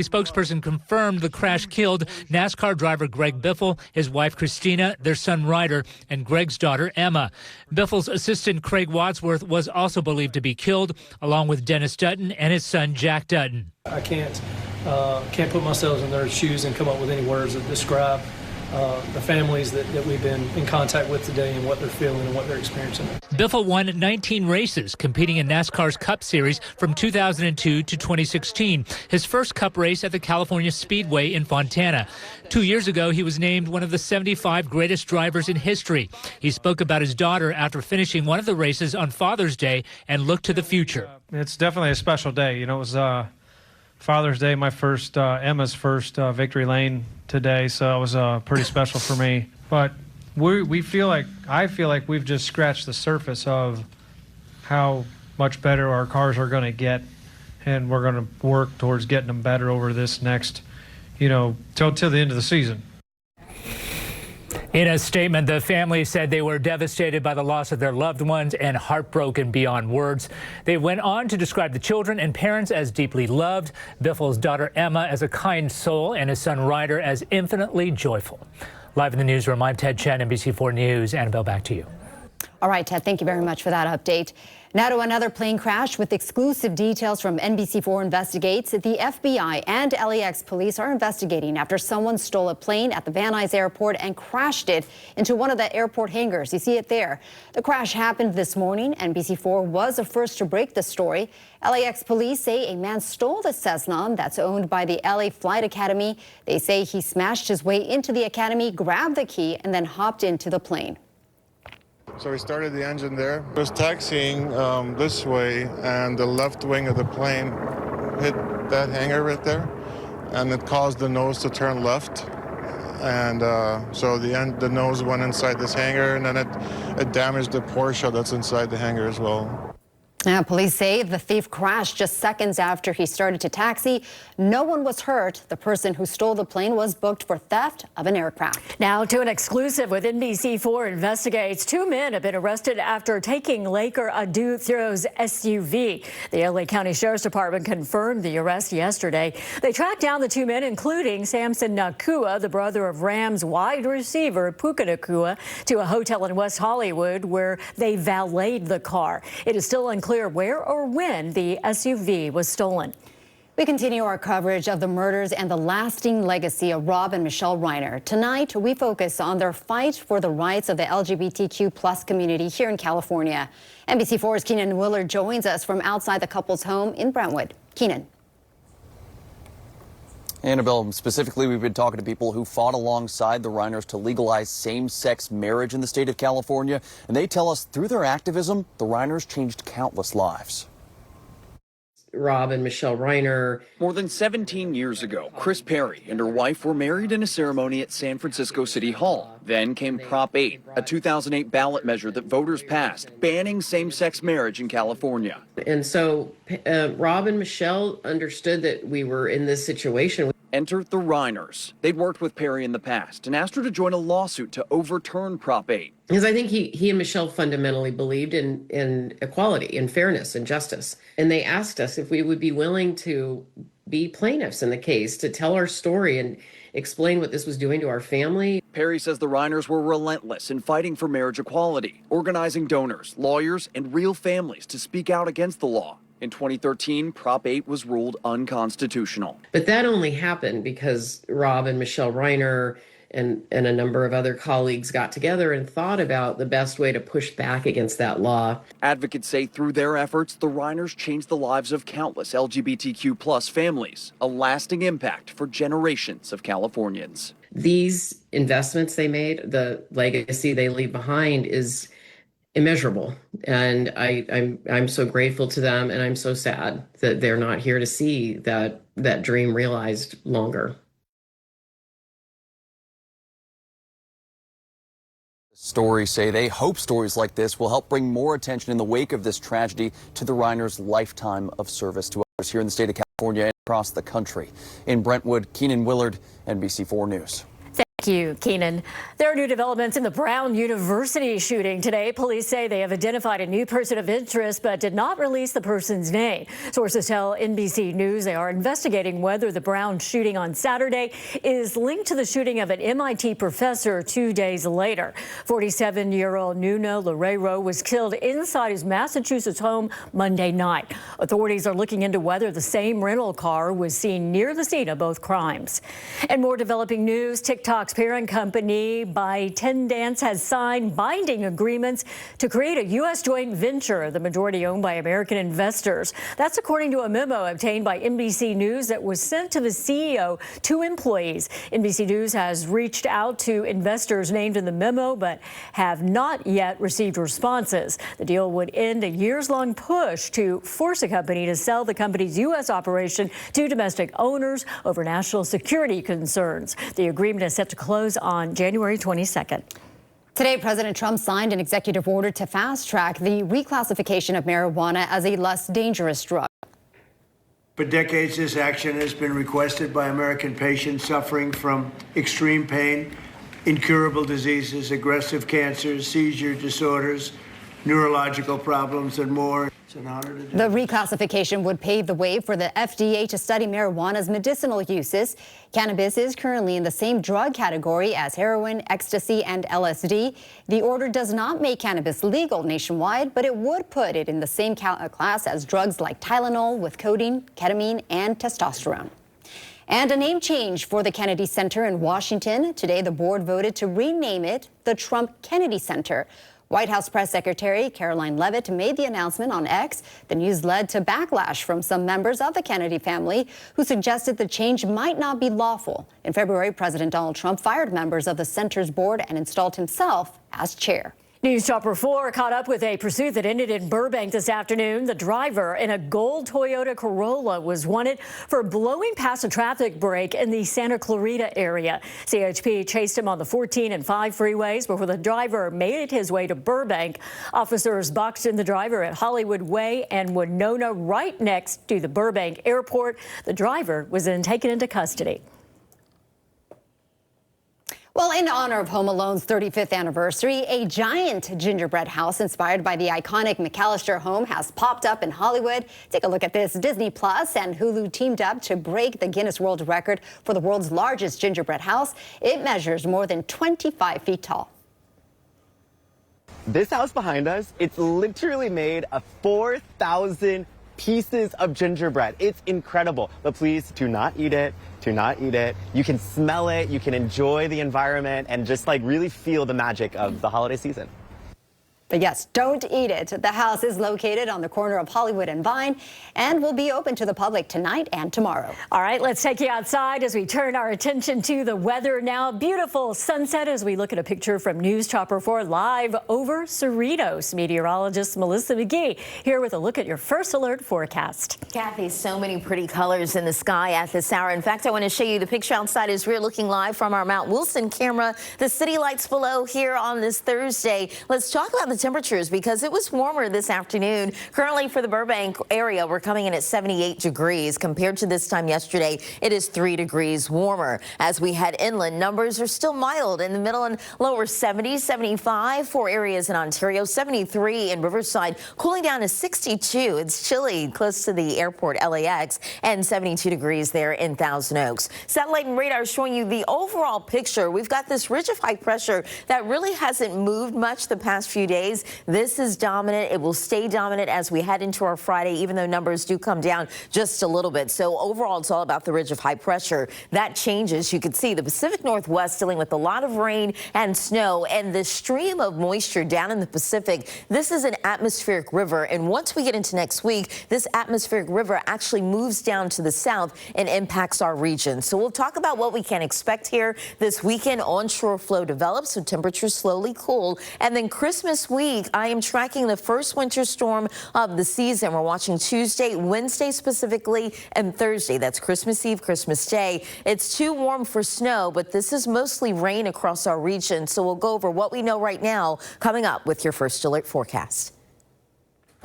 A spokesperson confirmed the crash killed NASCAR driver Greg Biffle, his wife Christina, their son Ryder, and Greg's daughter Emma. Biffle's assistant Craig Wadsworth was also believed to be killed, along with Dennis Dutton and his son Jack Dutton. I can't put myself in their shoes and come up with any words that describe the families that we've been in contact with today and what they're feeling and what they're experiencing. Biffle won 19 races, competing in NASCAR's Cup Series from 2002 to 2016, his first Cup race at the California Speedway in Fontana. 2 years ago, he was named one of the 75 greatest drivers in history. He spoke about his daughter after finishing one of the races on Father's Day and looked to the future. It's definitely a special day. You know, it was Father's Day, my first, Emma's first victory lane today, so it was pretty special for me. But I feel like we've just scratched the surface of how much better our cars are going to get, and we're going to work towards getting them better over this next, till the end of the season. In a statement, the family said they were devastated by the loss of their loved ones and heartbroken beyond words. They went on to describe the children and parents as deeply loved, Biffle's daughter Emma as a kind soul, and his son Ryder as infinitely joyful. Live in the newsroom, I'm Ted Chen, NBC4 News. Annabelle, back to you. All right, Ted, thank you very much for that update. Now to another plane crash with exclusive details from NBC4 Investigates. The FBI and LAX police are investigating after someone stole a plane at the Van Nuys Airport and crashed it into one of the airport hangars. You see it there. The crash happened this morning. NBC4 was the first to break the story. LAX police say a man stole the Cessna that's owned by the LA Flight Academy. They say he smashed his way into the academy, grabbed the key, and then hopped into the plane. So we started the engine there. It was taxiing this way, and the left wing of the plane hit that hangar right there, and it caused the nose to turn left. And so the nose went inside this hangar, and then it damaged the Porsche that's inside the hangar as well. Now, police say the thief crashed just seconds after he started to taxi. No one was hurt. The person who stole the plane was booked for theft of an aircraft. Now to an exclusive with NBC4 Investigates. 2 men have been arrested after taking Laker Adu-Thero's SUV. The LA County Sheriff's Department confirmed the arrest yesterday. They tracked down the 2 men, including Samson Nakua, the brother of Rams wide receiver Puka Nakua, to a hotel in West Hollywood where they valeted the car. It is still unclear where or when the SUV was stolen. We continue our coverage of the murders and the lasting legacy of Rob and Michelle Reiner. Tonight, we focus on their fight for the rights of the LGBTQ+ community here in California. NBC4's Keenan Willard joins us from outside the couple's home in Brentwood. Keenan. Annabelle, specifically, we've been talking to people who fought alongside the Reiners to legalize same-sex marriage in the state of California, and they tell us through their activism, the Reiners changed countless lives. Rob and Michelle Reiner. More than 17 years ago, Chris Perry and her wife were married in a ceremony at San Francisco City Hall. Then came Prop 8, a 2008 ballot measure that voters passed, banning same-sex marriage in California. And so Rob and Michelle understood that we were in this situation. Enter the Reiners. They'd worked with Perry in the past and asked her to join a lawsuit to overturn Prop 8. Because I think he and Michelle fundamentally believed in equality and fairness and justice. And they asked us if we would be willing to be plaintiffs in the case, to tell our story and explain what this was doing to our family. Perry says the Reiners were relentless in fighting for marriage equality, organizing donors, lawyers, and real families to speak out against the law. In 2013, Prop 8 was ruled unconstitutional. But that only happened because Rob and Michelle Reiner and a number of other colleagues got together and thought about the best way to push back against that law. Advocates say through their efforts, the Reiners changed the lives of countless LGBTQ+ families, a lasting impact for generations of Californians. These investments they made, the legacy they leave behind is immeasurable. And I'm so grateful to them, and I'm so sad that they're not here to see that dream realized longer. Stories say they hope stories like this will help bring more attention in the wake of this tragedy to the Reiners' lifetime of service to others here in the state of California and across the country. In Brentwood, Keenan Willard, NBC4 News. Thank you. you, Keenan. There are new developments in the Brown University shooting today. Police say they have identified a new person of interest but did not release the person's name. Sources tell NBC News they are investigating whether the Brown shooting on Saturday is linked to the shooting of an MIT professor 2 days later. 47-year-old Nuno Loureiro was killed inside his Massachusetts home Monday night. Authorities are looking into whether the same rental car was seen near the scene of both crimes. And more developing news, TikTok's parent company ByteDance has signed binding agreements to create a U.S. joint venture, the majority owned by American investors. That's according to a memo obtained by NBC News that was sent to the CEO to employees. NBC News has reached out to investors named in the memo but have not yet received responses. The deal would end a years-long push to force a company to sell the company's U.S. operation to domestic owners over national security concerns. The agreement is set to close on January 22nd. Today, President Trump signed an executive order to fast-track the reclassification of marijuana as a less dangerous drug. For decades, this action has been requested by American patients suffering from extreme pain, incurable diseases, aggressive cancers, seizure disorders, neurological problems, and more. It's an honor to do. The reclassification would pave the way for the FDA to study marijuana's medicinal uses. Cannabis is currently in the same drug category as heroin, ecstasy, and LSD. The order does not make cannabis legal nationwide, but it would put it in the same class as drugs like Tylenol with codeine, ketamine, and testosterone. And a name change for the Kennedy Center in Washington. Today, the board voted to rename it the Trump Kennedy Center. White House Press Secretary Caroline Leavitt made the announcement on X. The news led to backlash from some members of the Kennedy family who suggested the change might not be lawful. In February, President Donald Trump fired members of the center's board and installed himself as chair. News Chopper 4 caught up with a pursuit that ended in Burbank this afternoon. The driver in a gold Toyota Corolla was wanted for blowing past a traffic break in the Santa Clarita area. CHP chased him on the 14 and 5 freeways before the driver made his way to Burbank. Officers boxed in the driver at Hollywood Way and Winona right next to the Burbank airport. The driver was then taken into custody. Well, in honor of Home Alone's 35th anniversary, a giant gingerbread house inspired by the iconic McAllister home has popped up in Hollywood. Take a look at this. Disney Plus and Hulu teamed up to break the Guinness World Record for the world's largest gingerbread house. It measures more than 25 feet tall. This house behind us, it's literally made of 4,000 pieces of gingerbread. It's incredible, but please do not eat it. Do not eat it. You can smell it, you can enjoy the environment, and just like really feel the magic of the holiday season. But yes, don't eat it. The house is located on the corner of Hollywood and Vine and will be open to the public tonight and tomorrow. All right, let's take you outside as we turn our attention to the weather now. Beautiful sunset as we look at a picture from News Chopper 4 live over Cerritos. Meteorologist Melissa McGee here with a look at your first alert forecast. Kathy, so many pretty colors in the sky at this hour. In fact, I want to show you the picture outside as we're looking live from our Mount Wilson camera. The city lights below here on this Thursday. Let's talk about the temperatures because it was warmer this afternoon. Currently for the Burbank area, we're coming in at 78 degrees. Compared to this time yesterday, it is 3 degrees warmer. As we head inland, numbers are still mild in the middle and lower 70s, 75 for areas in Ontario, 73 in Riverside, cooling down to 62. It's chilly close to the airport, LAX, and 72 degrees there in Thousand Oaks. Satellite and radar showing you the overall picture. We've got this ridge of high pressure that really hasn't moved much the past few days. This is dominant. It will stay dominant as we head into our Friday, even though numbers do come down just a little bit. So overall, it's all about the ridge of high pressure. That changes. You can see the Pacific Northwest dealing with a lot of rain and snow and the stream of moisture down in the Pacific. This is an atmospheric river. And once we get into next week, this atmospheric river actually moves down to the south and impacts our region. So we'll talk about what we can expect here this weekend. Onshore flow develops, so temperatures slowly cool. And then Christmas week, I am tracking the first winter storm of the season. We're watching Tuesday, Wednesday specifically, and Thursday. That's Christmas Eve, Christmas Day. It's too warm for snow, but this is mostly rain across our region. So we'll go over what we know right now coming up with your first alert forecast.